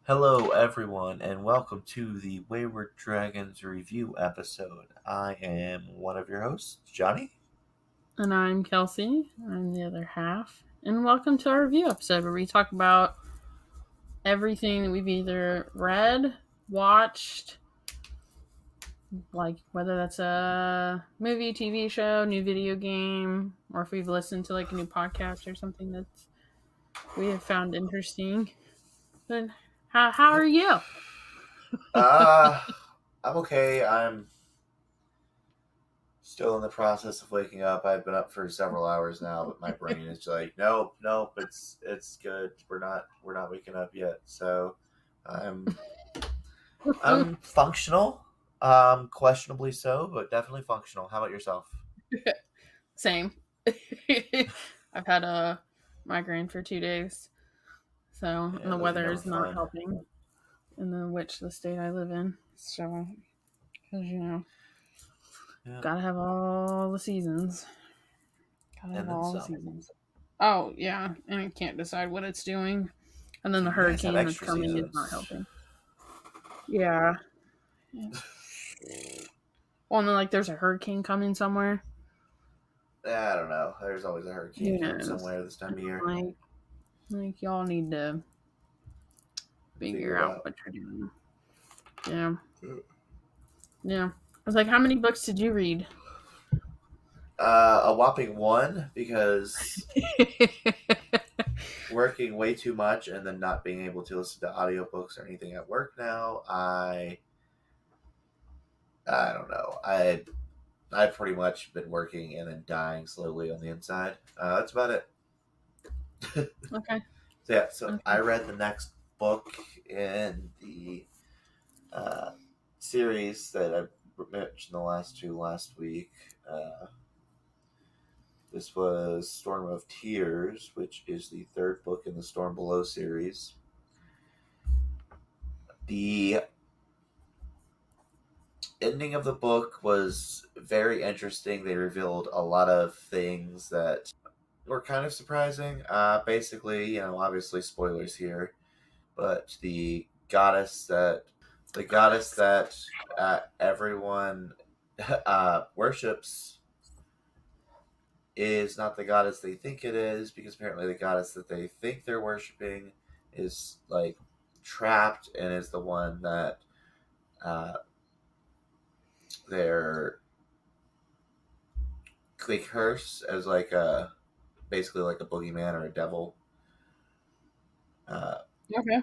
Hello, everyone, and welcome to the Wayward Dragons review episode. I am one of your hosts, Johnny. And I'm Kelsey. I'm the other half. And welcome to our review episode where we talk about everything that we've either read, watched, like whether that's a movie, TV show, new video game, or if we've listened to like a new podcast or something that we have found interesting. But how are Yep. you? Uh, I'm okay. I'm still in the process of waking up. I've been up for several hours now, but my brain is like, nope, it's good. We're not waking up yet. So, I'm I'm functional. Questionably so, but definitely functional. How about yourself? Same. I've had a migraine for 2 days, so and Yeah, the those are weather never is not fun. helping in the state I live in. So, because Yeah, gotta have all the seasons. Gotta have and then all the some. seasons. Oh yeah, and it can't decide what it's doing. And then So the you guys have hurricane that's extra coming is not seasons. helping. Yeah. Well, and then like there's a hurricane coming somewhere. I don't know. There's always a hurricane Who coming knows? somewhere this time of year. Like y'all need to Figure figure it out out. what you're doing. Yeah. Yeah. I was like, how many books did you read? A whopping one because working way too much and then not being able to listen to audiobooks or anything at work now. I don't know. I've pretty much been working and then dying slowly on the inside. That's about it. Okay. So Okay. I read the next book in the uh, series that I mentioned the last two last week. This was Storm of Tears, which is the third book in the Storm Below series. The ending of the book was very interesting. They revealed a lot of things that were kind of surprising. Basically, obviously spoilers here, but the goddess that everyone worships is not the goddess they think it is, because apparently the goddess that they think they're worshiping is like trapped and is the one that uh, they're they curse as like a basically like a boogeyman or a devil. Uh, Okay.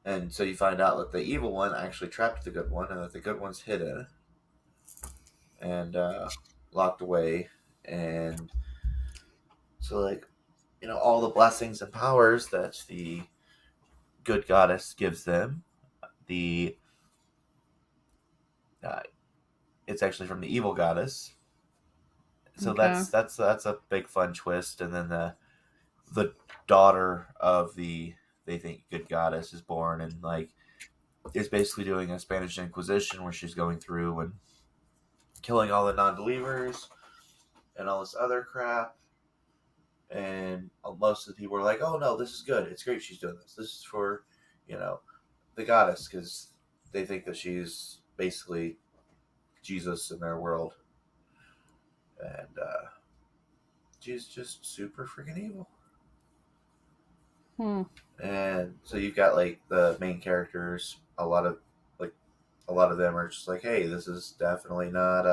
and so you find out that the evil one actually trapped the good one, and that the good one's hidden and locked away. And so, like, all the blessings and powers that the good goddess gives them, the uh, it's actually from the evil goddess. So Okay. that's a big fun twist. And then the daughter of the they think good goddess is born, and like is basically doing a Spanish Inquisition where she's going through and killing all the non-believers and all this other crap. And most of the people are like, "Oh no, this is good. It's great she's doing this. This is for, you know, the goddess," because they think that she's basically Jesus in their world, and she's just super freaking evil. Hmm. And so you've got like the main characters. A lot of them are just like, "Hey, this is definitely not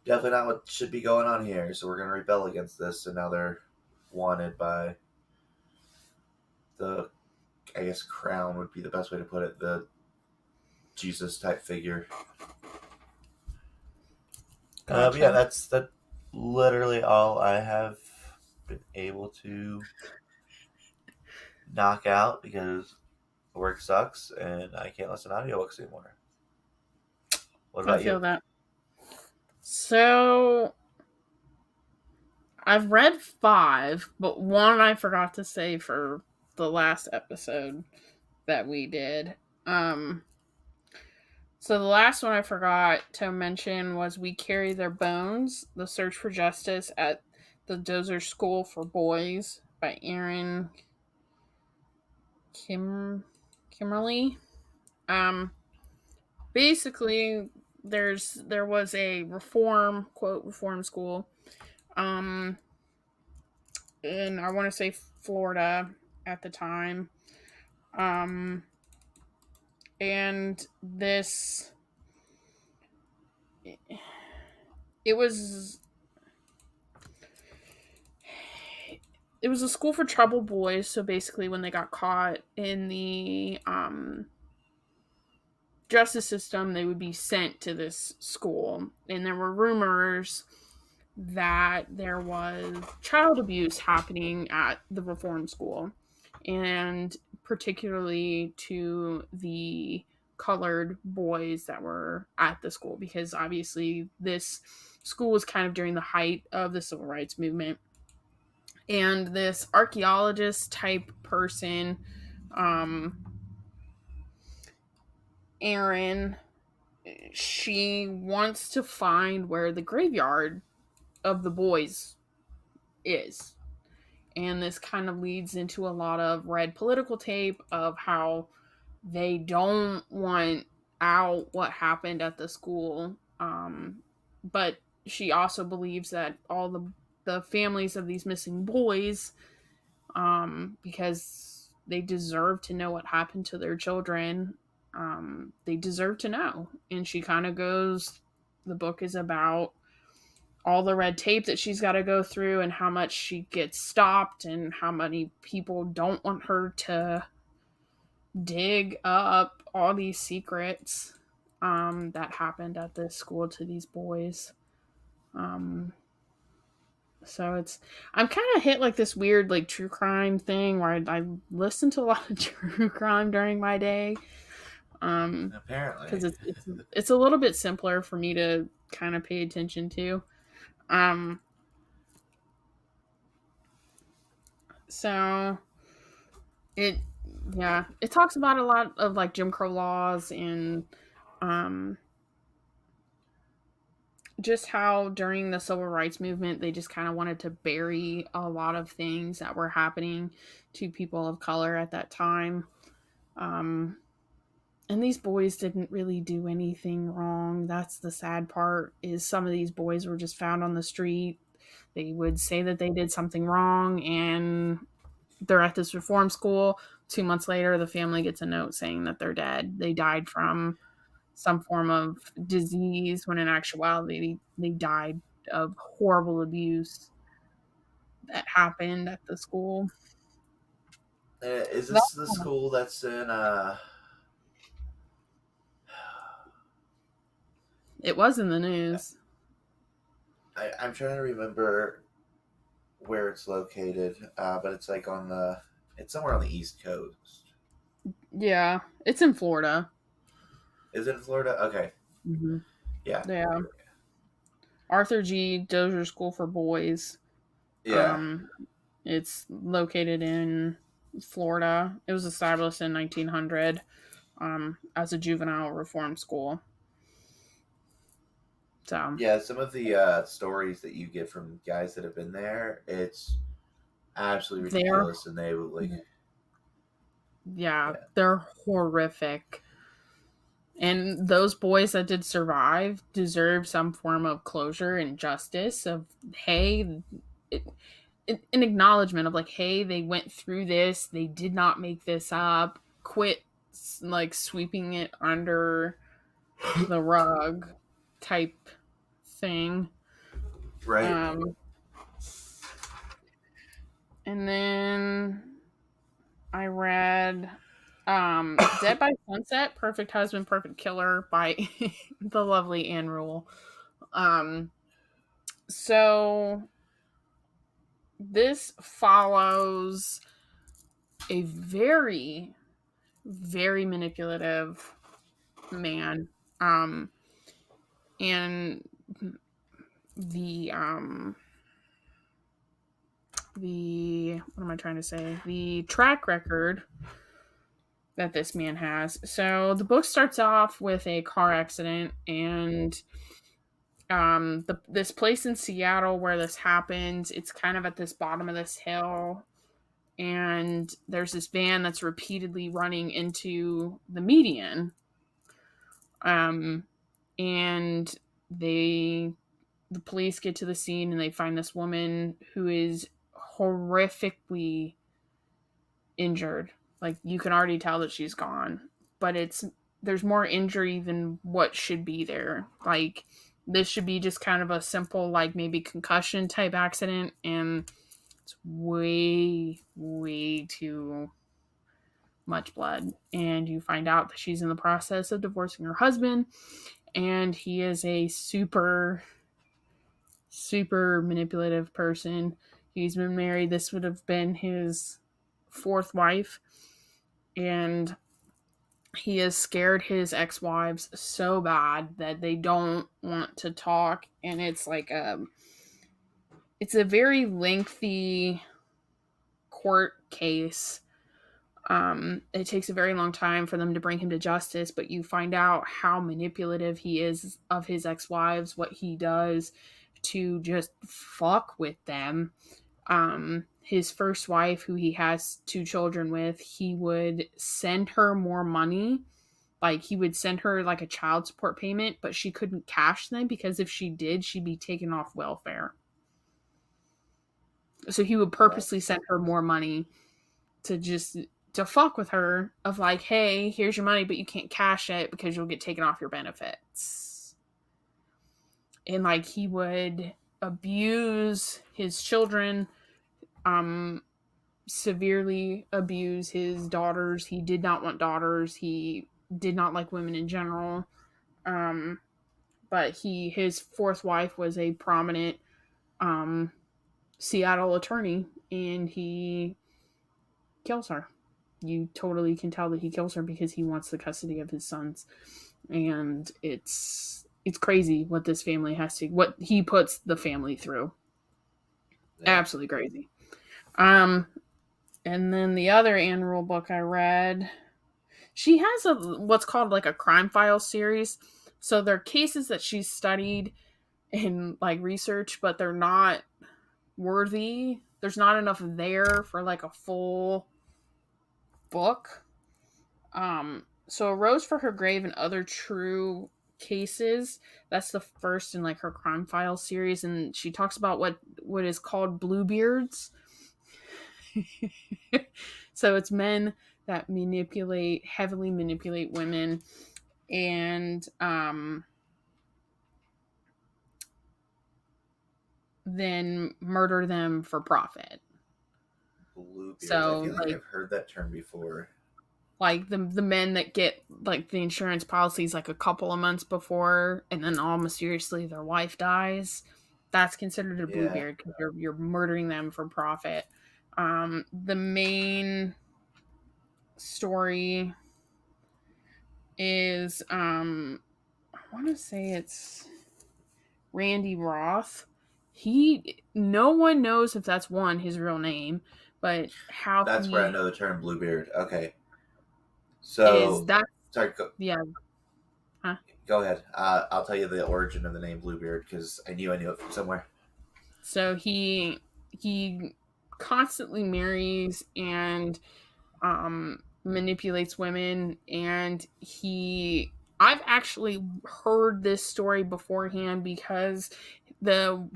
what should be going on here. So we're gonna rebel against this." And now they're wanted by the, I guess, crown would be the best way to put it, the Jesus type figure. But yeah, Gotcha. that literally all I have been able to knock out because work sucks and I can't listen to audiobooks anymore. What I about feel you? that. So I've read five, but one I forgot to say for the last episode that we did. Um, so the last one I forgot to mention was We Carry Their Bones, The Search for Justice at the Dozier School for Boys by Erin. Kimmerle. Basically, there was a reform school, um, in, I want to say, Florida at the time, um, and this it was it was a school for troubled boys. So basically, when they got caught in the justice system, they would be sent to this school. And there were rumors that there was child abuse happening at the reform school, and particularly to the colored boys that were at the school, because obviously this school was kind of during the height of the civil rights movement. And this archaeologist type person, um, Erin, she wants to find where the graveyard of the boys is. And this kind of leads into a lot of red political tape of how they don't want out what happened at the school. But she also believes that all the families of these missing boys, because they deserve to know what happened to their children, they deserve to know. And she kind of goes, the book is about all the red tape that she's got to go through, and how much she gets stopped, and how many people don't want her to dig up all these secrets that happened at this school to these boys. So I'm kind of hit like this weird like true crime thing where I listen to a lot of true crime during my day. Apparently, Because it's a little bit simpler for me to kind of pay attention to. So it it talks about a lot of like Jim Crow laws, and um just how during the civil rights movement they just kind of wanted to bury a lot of things that were happening to people of color at that time. And these boys didn't really do anything wrong. That's the sad part, is some of these boys were just found on the street. They would say that they did something wrong, and they're at this reform school. 2 months later, the family gets a note saying that they're dead. They died from some form of disease, when in actuality, they died of horrible abuse that happened at the school. is That, this the school that's in? it was in the news. I'm trying to remember where it's located, but it's like it's somewhere on the East Coast. Yeah, it's in Florida. Is it in Florida? Okay. Mm-hmm. Yeah. Yeah. Arthur G. Dozier School for Boys. Yeah. It's located in Florida. It was established in 1900 as a juvenile reform school. So Yeah, some of the stories that you get from guys that have been there, it's absolutely they're ridiculous, and they would like, yeah, yeah, they're horrific. And those boys that did survive deserve some form of closure and justice of, hey, an acknowledgement of like, hey, they went through this, they did not make this up, quit like sweeping it under the rug type thing. right. And then I read Dead by Sunset, Perfect Husband, Perfect Killer by the lovely Anne Rule. So this follows a very, very manipulative man. And the what am I trying to say? The track record that this man has. So the book starts off with a car accident, and this place in Seattle where this happens, it's kind of at this bottom of this hill. and there's this van that's repeatedly running into the median. And the police get to the scene and they find this woman who is horrifically injured. Like, you can already tell that she's gone, but there's more injury than what should be there. Like, this should be just kind of a simple, like, maybe concussion type accident, and it's way, way too much blood. And you find out that she's in the process of divorcing her husband, and he is a super, super manipulative person. He's been married. This would have been his fourth wife, and he has scared his ex-wives so bad that they don't want to talk. And it's like it's a very lengthy court case. It takes a very long time for them to bring him to justice, but you find out how manipulative he is of his ex-wives, what he does to just fuck with them. His first wife, who he has 2 children with, he would send her more money. Like, he would send her like a child support payment, but she couldn't cash them because if she did, she'd be taken off welfare. So he would purposely send her more money to fuck with her, of like, hey, here's your money, but you can't cash it because you'll get taken off your benefits. And like, he would abuse his children, severely abuse his daughters. He did not want daughters. He did not like women in general. But his fourth wife was a prominent Seattle attorney, and he kills her. You totally can tell that he kills her because he wants the custody of his sons. And it's crazy what this family what he puts the family through. Yeah. Absolutely crazy. And then the other Ann Rule book I read, she has what's called like a crime file series. So they're cases that she's studied in like research, but they're not worthy. There's not enough there for like a full book. So A Rose for Her Grave and Other True Cases, that's the first in like her crime file series, and she talks about what is called bluebeards. So it's men that heavily manipulate women, and then murder them for profit. Bluebeards. So, I feel like I've heard that term before. Like the men that get like the insurance policies like a couple of months before, and then all mysteriously their wife dies. That's considered a bluebeard because you're murdering them for profit. The main story is I want to say it's Randy Roth. No one knows if that's his real name, but how that's where I know the term bluebeard. Okay. So sorry, yeah. Huh? Go ahead. I'll tell you the origin of the name Bluebeard because I knew it from somewhere. So he constantly marries and manipulates women, and I've actually heard this story beforehand because the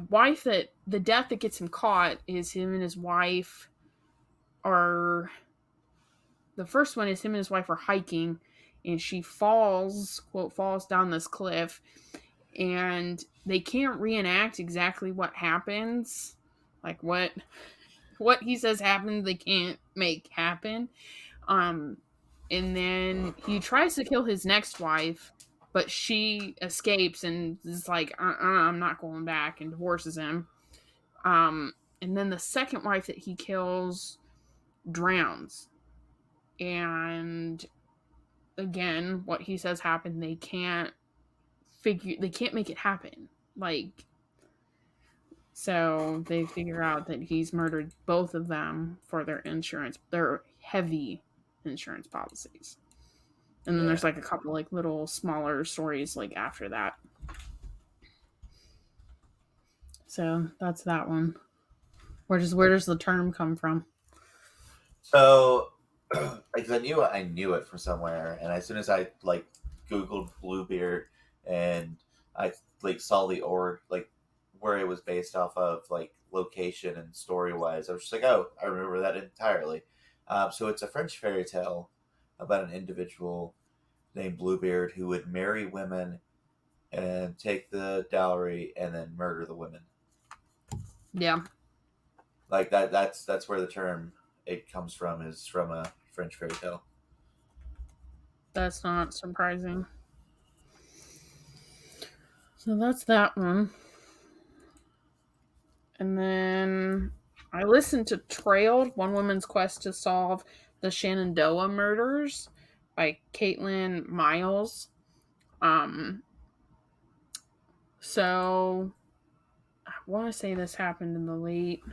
death that gets him caught is him and his wife are. The first one is him and his wife are hiking, and she falls down this cliff, and they can't reenact exactly what happens. Like what he says happened, they can't make happen. And then he tries to kill his next wife, but she escapes and is like, I'm not going back, and divorces him. And then the second wife that he kills drowns. And again, what he says happened, they can't make it happen. Like, so they figure out that he's murdered both of them for their heavy insurance policies. And then there's like a couple like little smaller stories like after that. So that's that one. Where does the term come from? So, because I knew it from somewhere, and as soon as I like Googled Bluebeard, and I like saw the or like where it was based off of, like location and story wise, I was just like, oh, I remember that entirely. So it's a French fairy tale about an individual named Bluebeard who would marry women and take the dowry and then murder the women. Yeah, Like that's where the term it comes from, is from a French fairy tale. that's not surprising. So that's that one. And then I listened to Trailed, One Woman's Quest to Solve the Shenandoah Murders by Caitlin Miles. Um, so I want to say this happened in the late.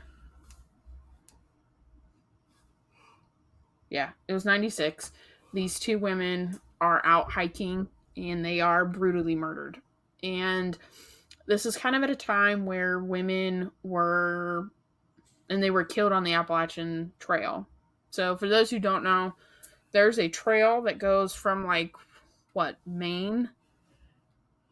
Yeah, it was 96. These two women are out hiking and they are brutally murdered. And this is kind of at a time where women were, and they were killed on the Appalachian Trail. So for those who don't know, there's a trail that goes from like what, Maine?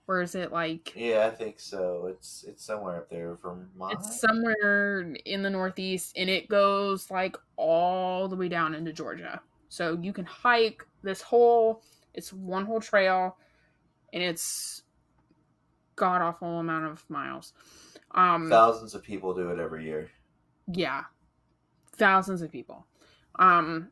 Where is it like? Yeah, I think so. It's somewhere up there from It's mine. somewhere in the Northeast and it goes like all the way down into Georgia. So you can hike this whole, it's one whole trail and it's god awful amount of miles. Um Thousands of people do it every year. yeah, thousands of people. Um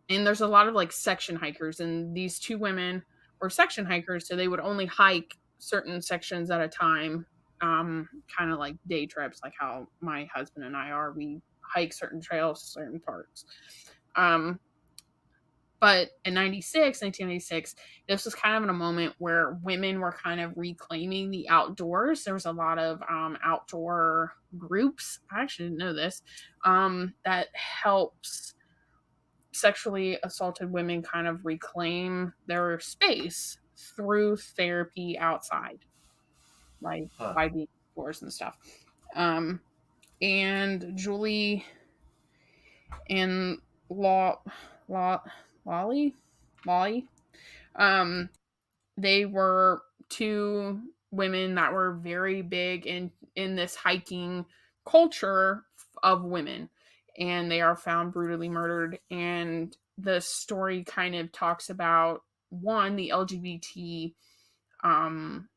and there's a lot of like section hikers, and these two women were section hikers, so they would only hike certain sections at a time, kind of like day trips, like how my husband and I are. We hike certain trails, certain parts. um but in 1996, this was kind of in a moment where women were kind of reclaiming the outdoors. There was a lot of outdoor groups, I actually didn't know this, that helps sexually assaulted women kind of reclaim their space through therapy outside, like Huh. by being outdoors and stuff. Um, and Julie and Law, Lolly, Lolly, um, they were two women that were very big in this hiking culture of women, and they are found brutally murdered. And the story kind of talks about, one, the LGBT um,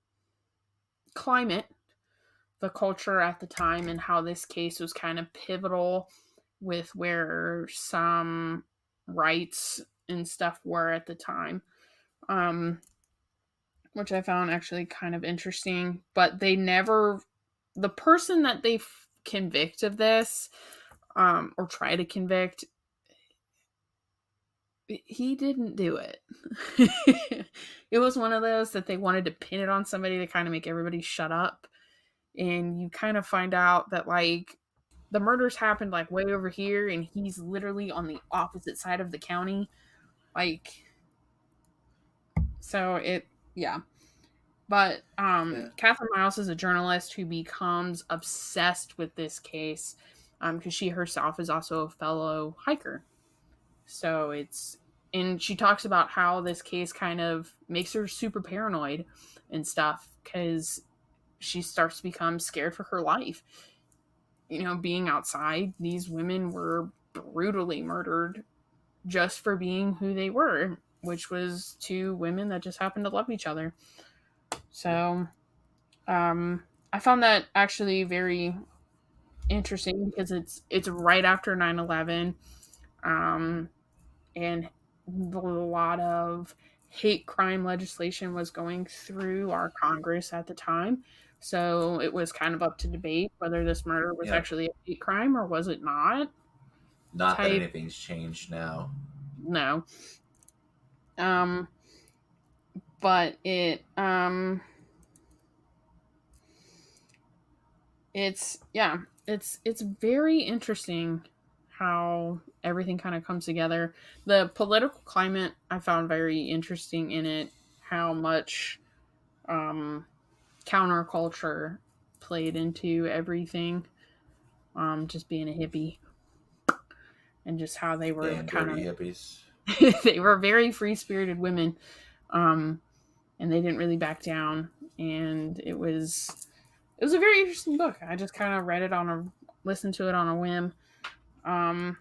climate, the culture at the time, and how this case was kind of pivotal with where some rights and stuff were at the time. Um, which I found actually kind of interesting. But they never, the person that they convict of this, or try to convict, he didn't do it. It was one of those that they wanted to pin it on somebody to kind of make everybody shut up. And you kind of find out that like the murders happened like way over here, and he's literally on the opposite side of the county. Like, so it, yeah. But Yeah. Kathryn Miles is a journalist who becomes obsessed with this case, because she herself is also a fellow hiker. So it's, and she talks about how this case kind of makes her super paranoid and stuff because she starts to become scared for her life. You know, being outside, these women were brutally murdered just for being who they were, which was two women that just happened to love each other. So I found that actually very interesting because it's right after 9/11, um, and a lot of hate crime legislation was going through our Congress at the time. So it was kind of up to debate whether this murder was Yeah. actually a hate crime or was it not. Not that Type anything's changed now. no. Um, but it's, yeah, it's very interesting how everything kind of comes together. The political climate I found very interesting in it, how much um counterculture played into everything, just being a hippie. and just how they were Damn kind dirty of hippies. they were very free-spirited women, and they didn't really back down. And it was a very interesting book. I just kind of listened to it on a whim. And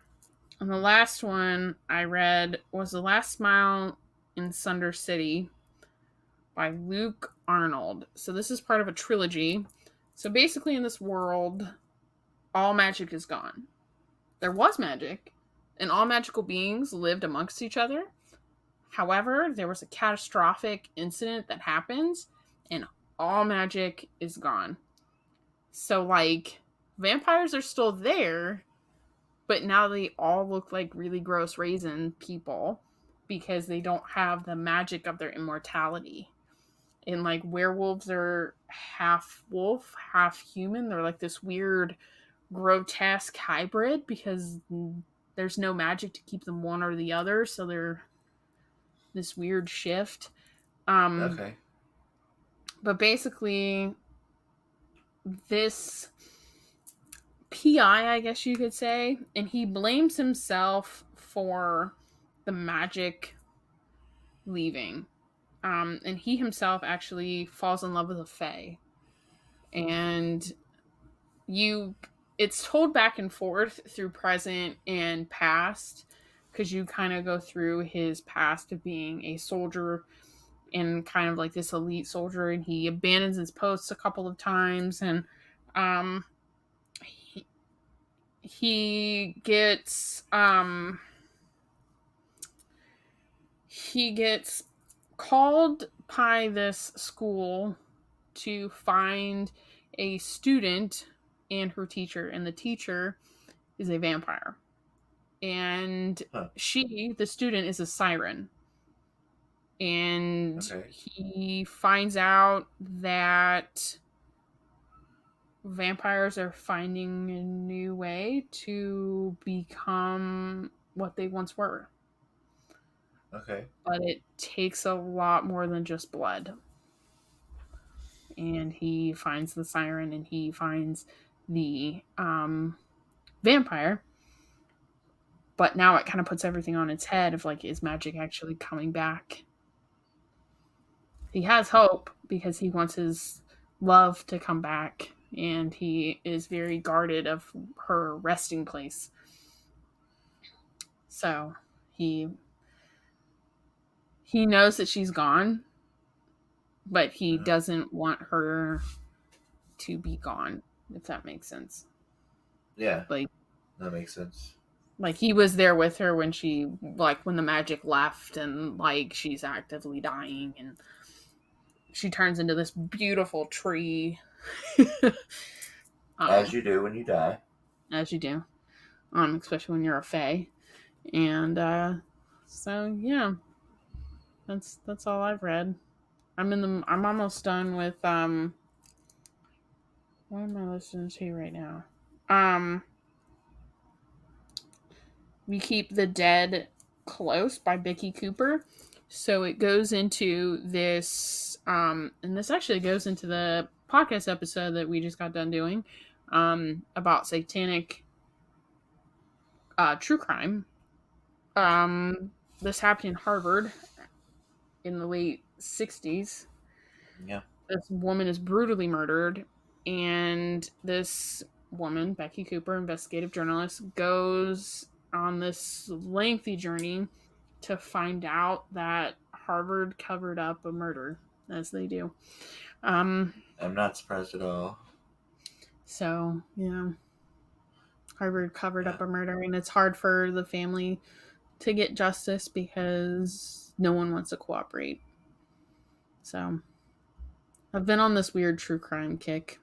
the last one I read was The Last Smile in Sunder City by Luke Arnold. So this is part of a trilogy. So basically, in this world, all magic is gone. There was magic, and all magical beings lived amongst each other. However, there was a catastrophic incident that happens, and all magic is gone. So, like, vampires are still there, but now they all look like really gross raisin people because they don't have the magic of their immortality. And, like, werewolves are half wolf, half human. They're like this weird, grotesque hybrid because there's no magic to keep them one or the other. So they're this weird shift. Okay. But basically, this PI, I guess you could say, and he blames himself for the magic leaving. And he himself actually falls in love with a fae. And it's told back and forth through present and past, because you kind of go through his past of being a soldier and kind of like this elite soldier, and he abandons his posts a couple of times, and he gets called by this school to find a student and her teacher, and the teacher is a vampire, and the student, is a siren. And he finds out that vampires are finding a new way to become what they once were. Okay. But it takes a lot more than just blood. And he finds the siren, and he finds the vampire. But now it kind of puts everything on its head of, like, is magic actually coming back? He has hope because he wants his love to come back, and he is very guarded of her resting place. So he knows that she's gone, but he doesn't want her to be gone, if that makes sense. Yeah. Like, that makes sense. Like, he was there with her when when the magic left, and, like, she's actively dying, and she turns into this beautiful tree. As you do when you die. As you do. Especially when you're a fae. And, so, yeah. That's all I've read. I'm almost done with, what am I listening to right now? We Keep the Dead Close by Becky Cooper. So it goes into this, and this actually goes into the podcast episode that we just got done doing, about satanic true crime. This happened in Harvard in the late 60s. Yeah. This woman is brutally murdered, and this woman, Becky Cooper, investigative journalist, goes on this lengthy journey to find out that Harvard covered up a murder, as they do. I'm not surprised at all. So, yeah. Harvard covered up a murder, and it's hard for the family to get justice because no one wants to cooperate. So, I've been on this weird true crime kick.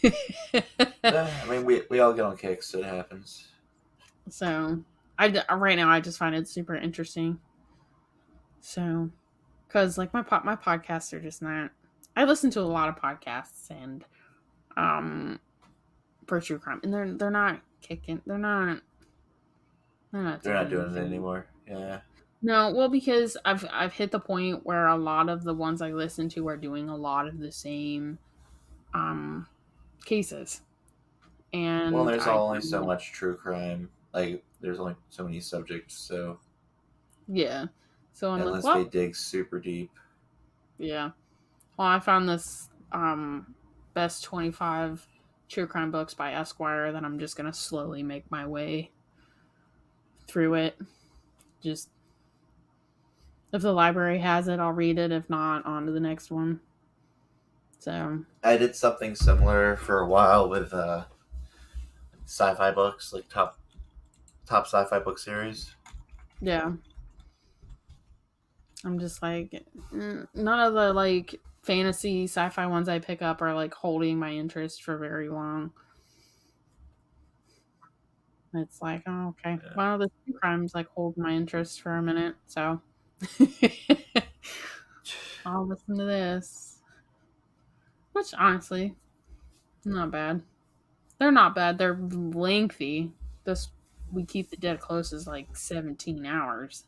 I mean, we all get on kicks, so it happens. So, right now I just find it super interesting. So, because, like, my podcasts are just not. I listen to a lot of podcasts and for true crime, and they're not kicking. They're not doing it anymore. Yeah. No, well, because I've hit the point where a lot of the ones I listen to are doing a lot of the same cases. And well, there's only so much true crime. Like, there's only so many subjects, so Yeah. So I'm like, unless well, they dig super deep. yeah. Well, I found this best 25 true crime books by Esquire that I'm just gonna slowly make my way through it. Just if the library has it, I'll read it. If not, on to the next one. So I did something similar for a while with sci-fi books, like top sci-fi book series. yeah, I'm just like none of the like fantasy sci-fi ones I pick up are like holding my interest for very long. It's like, oh, okay. Yeah. One of the true crimes like hold my interest for a minute, so I'll listen to this. Which honestly, not bad. They're not bad. They're lengthy. This We Keep the Dead Close is like 17 hours.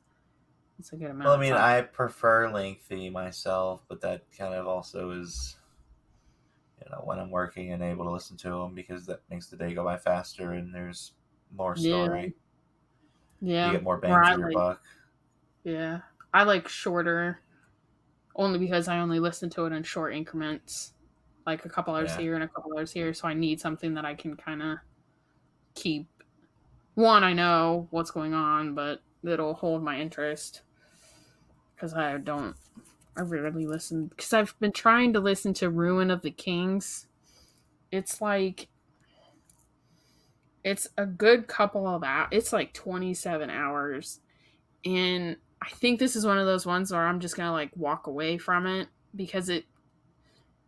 It's a good Well, I amount of mean, time. I prefer lengthy myself, but that kind of also is, when I'm working and able to listen to them because that makes the day go by faster and there's more Yeah, story. You yeah. get more Or bang for your buck. yeah, I like shorter only because I only listen to it in short increments, like a couple hours Yeah. here and a couple hours here. So I need something that I can kind of keep. One, I know what's going on, but it'll hold my interest because I rarely listen because I've been trying to listen to Ruin of the Kings. It's like it's a good couple of hours. It's like 27 hours, and I think this is one of those ones where I'm just gonna like walk away from it because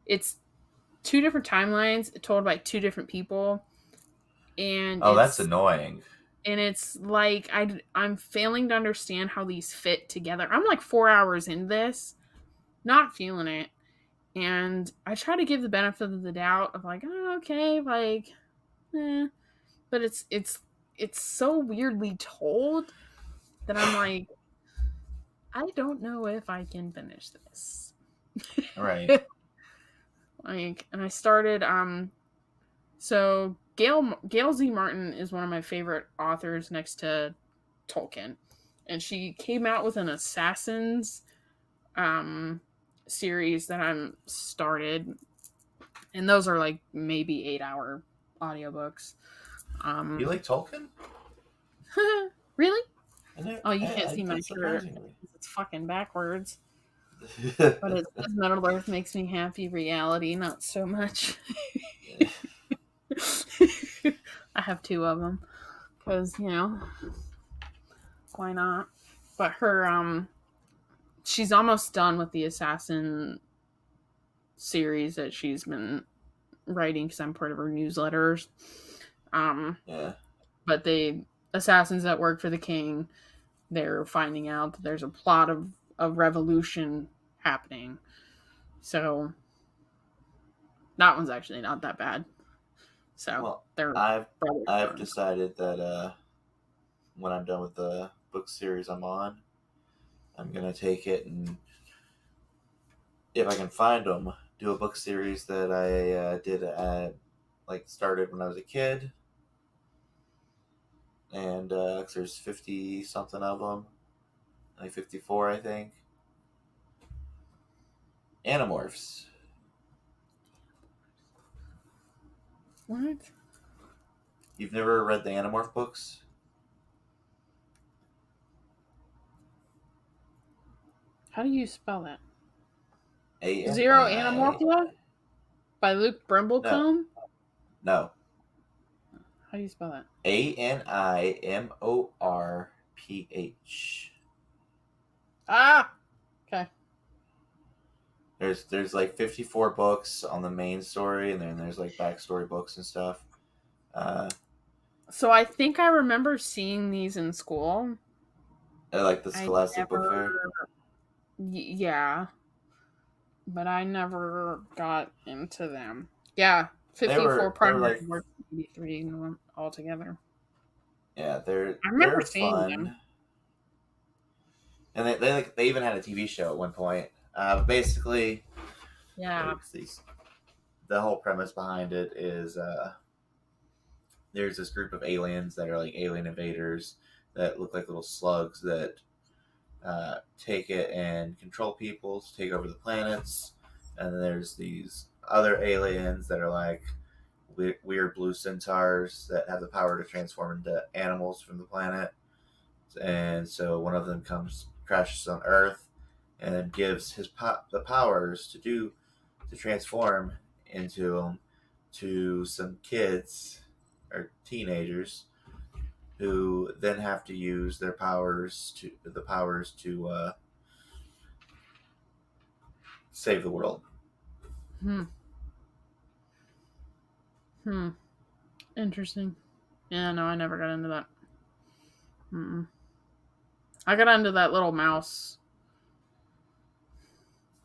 it's two different timelines told by two different people, and Oh, that's annoying. it's like I'm failing to understand how these fit together. I'm like 4 hours in this, not feeling it, and I try to give the benefit of the doubt of like, oh, okay, like, but it's so weirdly told that I'm like, I don't know if I can finish this. Right. Like, and I started so Gail Z. Martin is one of my favorite authors next to Tolkien, and she came out with an Assassins series that I'm started, and those are like maybe 8-hour audiobooks. You like Tolkien? Really? Oh, you can't I see my did shirt. surprisingly. It's fucking backwards. But it says Middle Earth makes me happy. Reality, not so much. I have two of them because why not? But she's almost done with the Assassin series that she's been writing because I'm part of her newsletters. Yeah. But the assassins that work for the king, they're finding out that there's a plot of revolution happening. So that one's actually not that bad. So Well, they're I've decided that when I'm done with the book series I'm on, I'm gonna take it and, if I can find them, do a book series that I did started when I was a kid, and 'cause there's 50 something of them, like 54, I think. Animorphs. What? You've never read the Animorph books? How do you spell that? A-N-I. Zero Anamorphia by Luke No, Brimblecombe. no. How do you spell that? Animorph. Ah, okay. There's like 54 books on the main story, and then there's like backstory books and stuff. So I think I remember seeing these in school. I like the I Scholastic Book never, Fair. yeah, but I never got into them. Yeah, They 54 were primary like, works, 83 altogether. yeah, I remember they're seeing them. fun, and they even had a TV show at one point. Basically, Yeah. the whole premise behind it is there's this group of aliens that are like alien invaders that look like little slugs that take it and control people to take over the planets. And then there's these other aliens that are like weird blue centaurs that have the power to transform into animals from the planet. And so one of them crashes on Earth, and then gives the powers to transform into to some kids or teenagers who then have to use the powers to save the world. Interesting. Yeah, no, I never got into that. I got into that little mouse.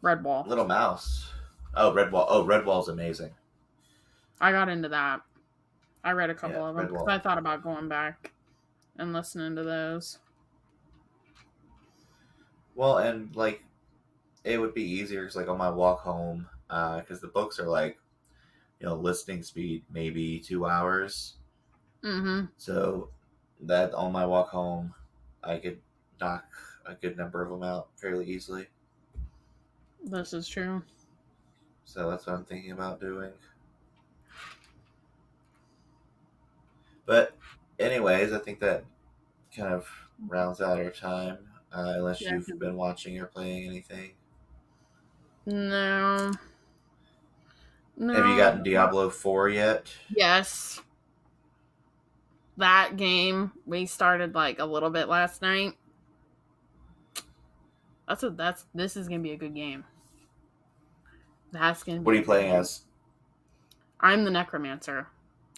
Redwall. Little mouse. Oh, Redwall. Oh, Redwall's amazing. I got into that. I read a couple of them because I thought about going back and listening to those. Well, and like it would be easier because like on my walk home, because the books are like, listening speed maybe 2 hours. So that on my walk home, I could knock a good number of them out fairly easily. This is true. So that's what I'm thinking about doing. But anyways, I think that kind of rounds out our time. Unless you've been watching or playing anything. No. Have you gotten Diablo 4 yet? Yes. That game we started like a little bit last night. This is gonna be a good game. That's gonna be. What are you playing as? I'm the necromancer.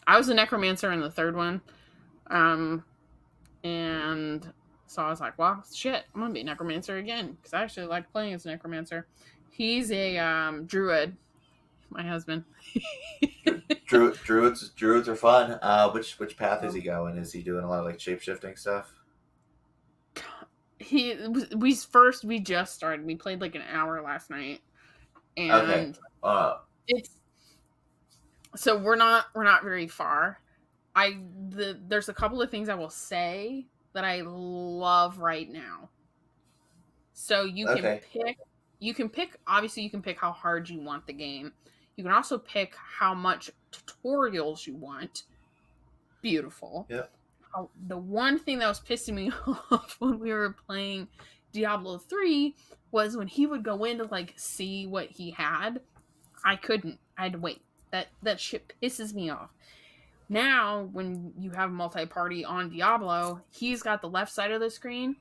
I was the necromancer in the third one. And so I was like, well, shit, I'm gonna be a necromancer again because I actually like playing as a necromancer. He's a druid, my husband. Druids are fun. Which path is he going? Is he doing a lot of like shape-shifting stuff? We just started. We played like an hour last night, and it's so we're not very far. There's a couple of things I will say that I love right now. So you can pick obviously you can pick how hard you want the game. You can also pick how much tutorials you want. Beautiful. Yeah. The one thing that was pissing me off when we were playing Diablo 3 was when he would go in to like see what he had. I couldn't. I had to wait. That shit pisses me off. Now, when you have multi-party on Diablo, he's got the left side of the screen.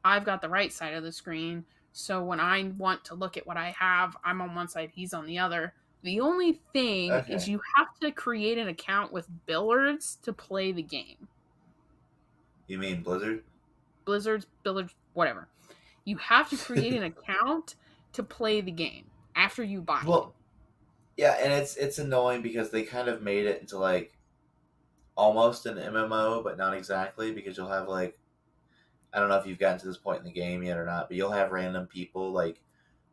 I've got the right side of the screen. So when I want to look at what I have, I'm on one side, he's on the other. The only thing is you have to create an account with Billards to play the game. You mean Blizzard? Billards, whatever. You have to create an account to play the game after you buy it. Yeah, and it's annoying because they kind of made it into like almost an MMO, but not exactly, because you'll have like, I don't know if you've gotten to this point in the game yet or not, but you'll have random people like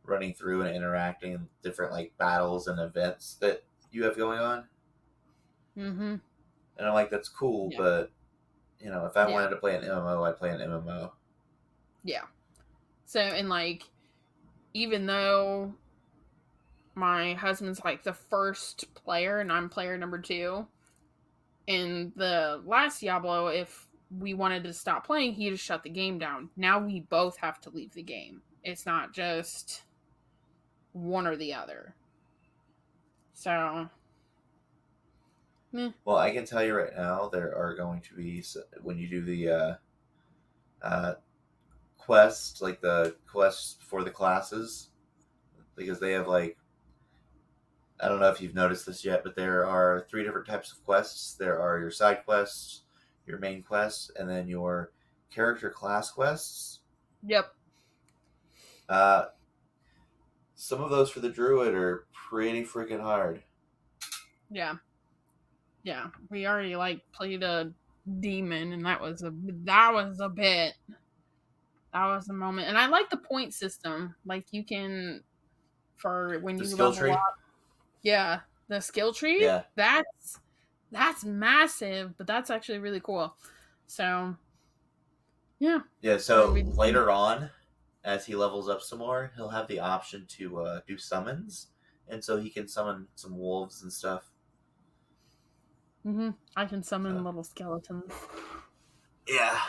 running through and interacting in different like battles and events that you have going on. And I'm like, that's cool, but if I wanted to play an MMO, I'd play an MMO. Yeah. So, and like, even though my husband's like the first player and I'm player number 2, in the last Diablo, if we wanted to stop playing, he just shut the game down. Now we both have to leave the game. It's not just one or the other. So, well, I can tell you right now, there are going to be, when you do the quest, like the quests for the classes, because they have like, I don't know if you've noticed this yet, but there are 3 different types of quests. There are your side quests, your main quests, and then your character class quests. Yep. Some of those for the druid are pretty freaking hard. Yeah. Yeah. We already like played a demon, and that was a bit. That was a moment. And I like the point system. Like you can, for when you level up. Yeah, the skill tree. Yeah, That's massive, but that's actually really cool. So, yeah. Yeah, And so later on, as he levels up some more, he'll have the option to do summons, and so he can summon some wolves and stuff. I can summon So, little skeletons. yeah.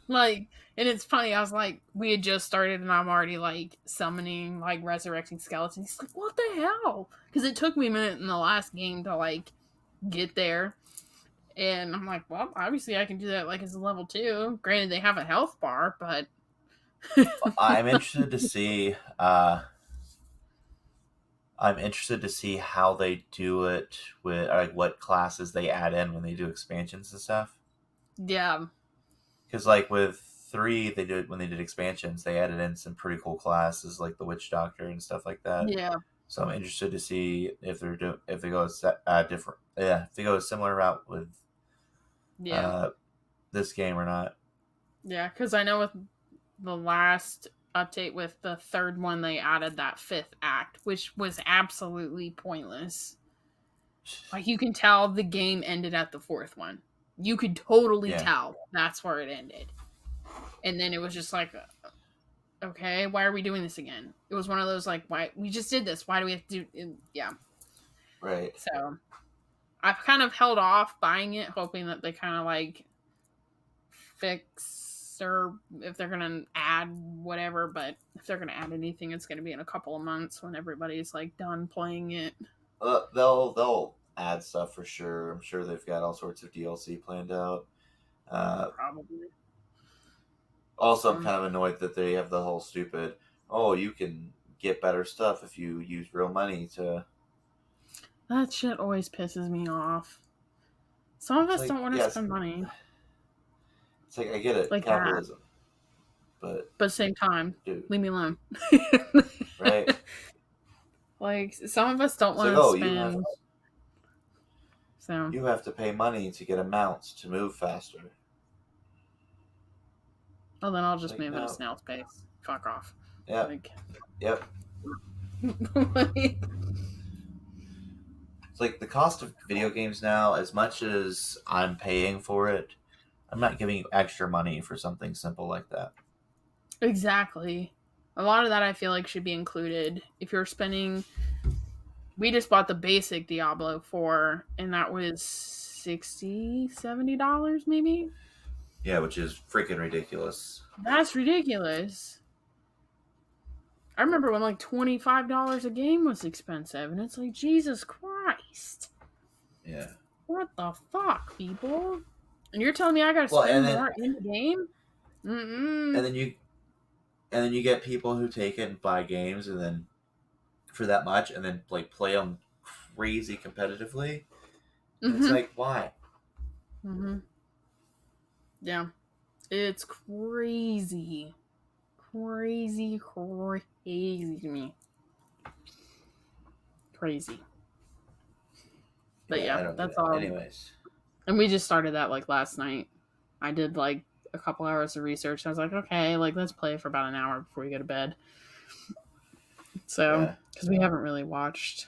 Like, and it's funny, I was like, we had just started and I'm already like summoning, like resurrecting skeletons. He's like, what the hell? Because it took me a minute in the last game to like get there. And I'm like, well, obviously I can do that like as a level 2. Granted, they have a health bar, but I'm interested to see. I'm interested to see how they do it with like what classes they add in when they do expansions and stuff. yeah, Because like with 3, they did when they did expansions, they added in some pretty cool classes like the witch doctor and stuff like that. yeah, So I'm interested to see if if they go different, if they go a similar route with yeah, uh, this game or not. yeah. Because I know with the last update, with the third one, they added that 5th act, which was absolutely pointless. Like, you can tell the game ended at the 4th one. You could totally Yeah, tell that's where it ended. And then it was just like, okay, why are we doing this again? It was one of those like, why we just did this? Why do we have to do it? Yeah. right. So I've kind of held off buying it, hoping that they kind of like fix, or if they're gonna add whatever. But if they're gonna add anything, it's gonna be in a couple of months when everybody's like done playing it. They'll add stuff for sure. I'm sure they've got all sorts of DLC planned out. Probably. Also, I'm So kind of annoyed that they have the whole stupid, oh, you can get better stuff if you use real money to. that shit always pisses me off. Some of It's us like, don't want to yes, spend money it's like I get it, like that, capitalism, but but at the same time, dude, leave me alone. right? Like, some of us don't It's like, want to oh, spend. So, you have to pay money to get a mount to move faster. well, then I'll It's just like, move at a no, snail's pace. Fuck off. yep, Like, yep. like, It's like the cost of video games now. As much as I'm paying for it, I'm not giving you extra money for something simple like that. exactly. A lot of that I feel like should be included. If you're spending, we just bought the basic Diablo 4, and that was $60, $70 maybe. Yeah, which is freaking ridiculous. That's ridiculous. I remember when like $25 a game was expensive, and it's like, Jesus Christ. Yeah. What the fuck, people? And you're telling me I gotta Well, spend more in the game? Mm-mm. and then you and then you get people who take it and buy games and then for that much and then like play them crazy competitively. And it's Mm-hmm. like, why? Mm-hmm. Yeah. It's crazy. Crazy, crazy to me. Crazy. But Yeah, I yeah, don't get that's it. all. Anyways, And we just started that like last night. I did like a couple hours of research. I was like, okay, like let's play for about an hour before we go to bed. So, yeah. because we haven't really watched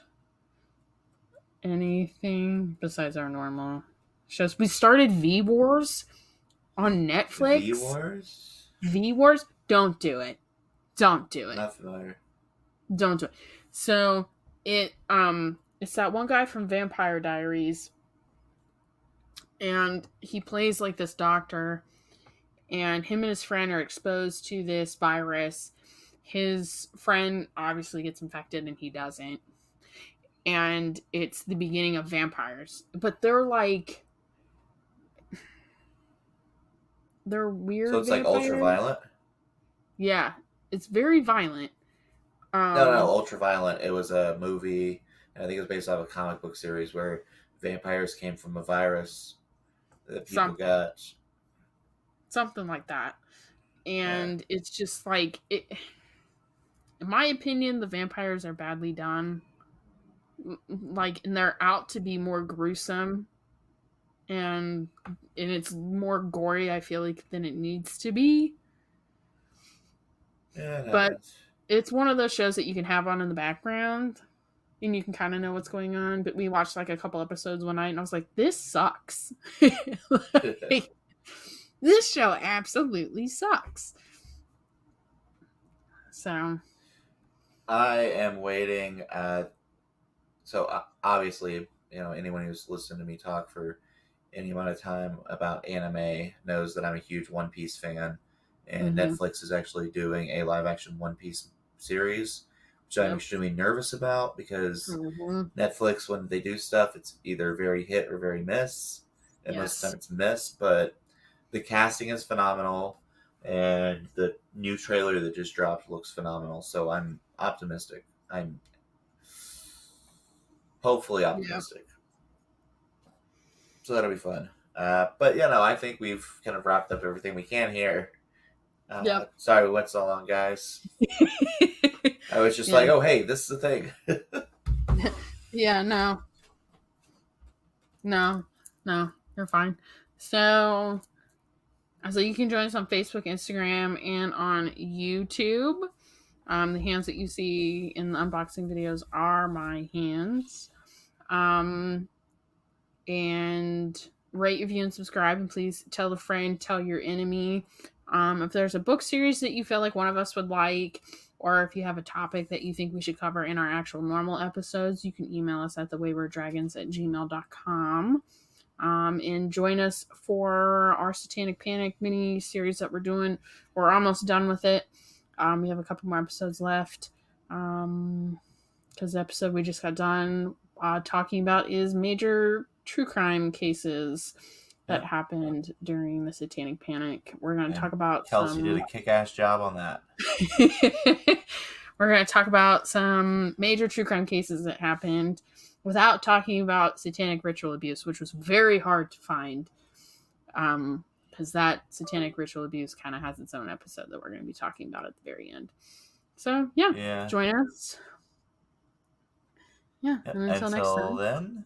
anything besides our normal shows. We started V Wars on V Netflix. Wars? V Wars, don't do it. Don't do it. Not familiar. Don't do it. So it's that one guy from Vampire Diaries, and he plays like this doctor, and him and his friend are exposed to this virus. His friend obviously gets infected and he doesn't. And it's the beginning of vampires. But they're So weird it's like ultra vampires. violent? Yeah. It's very violent. No, Um ultra violent. It was a movie, and I think it was based off a comic book series where vampires came from a virus that people something got. something like that. Yeah. And it's just like it, in my opinion, the vampires are badly done. Like, and they're out to be more gruesome, and it's more gory, I feel like, than it needs to be. Yeah, it But happens. it's one of those shows that you can have on in the background, and you can kind of know what's going on. But we watched like a couple episodes one night, and I was like, "This sucks." Like, this show absolutely sucks. So I am waiting. So obviously, anyone who's listened to me talk for any amount of time about anime knows that I'm a huge One Piece fan, and Netflix is actually doing a live action One Piece series, which I'm extremely nervous about because Netflix, when they do stuff, it's either very hit or very miss, and most of the time it's miss. But the casting is phenomenal, and the new trailer that just dropped looks phenomenal. So I'm optimistic. I'm hopefully optimistic. So that'll be fun. But I think we've kind of wrapped up everything we can here. Sorry we went so long, guys. I was just like, oh, hey, this is the thing. Yeah, no, you're fine. So you can join us on Facebook, Instagram, and on YouTube. The hands that you see in the unboxing videos are my hands. And rate, review, and subscribe. And please tell a friend, tell your enemy. If there's a book series that you feel like one of us would like, or if you have a topic that you think we should cover in our actual normal episodes, you can email us at thewaywardragons@gmail.com. And join us for our Satanic Panic mini series that we're doing. We're almost done with it. We have a couple more episodes left. Because the episode we just got done talking about is major true crime cases that happened during the Satanic Panic. We're going to talk about Kelsey did a kick-ass job on that. We're going to talk about some major true crime cases that happened without talking about satanic ritual abuse, which was very hard to find. Because that satanic ritual abuse kind of has its own episode that we're going to be talking about at the very end. So, join us. Yeah, and until next time. Then,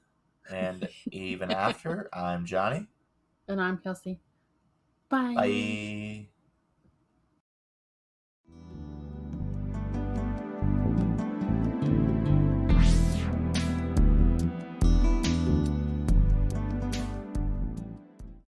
and even after, I'm Johnny. And I'm Kelsey. Bye. Bye.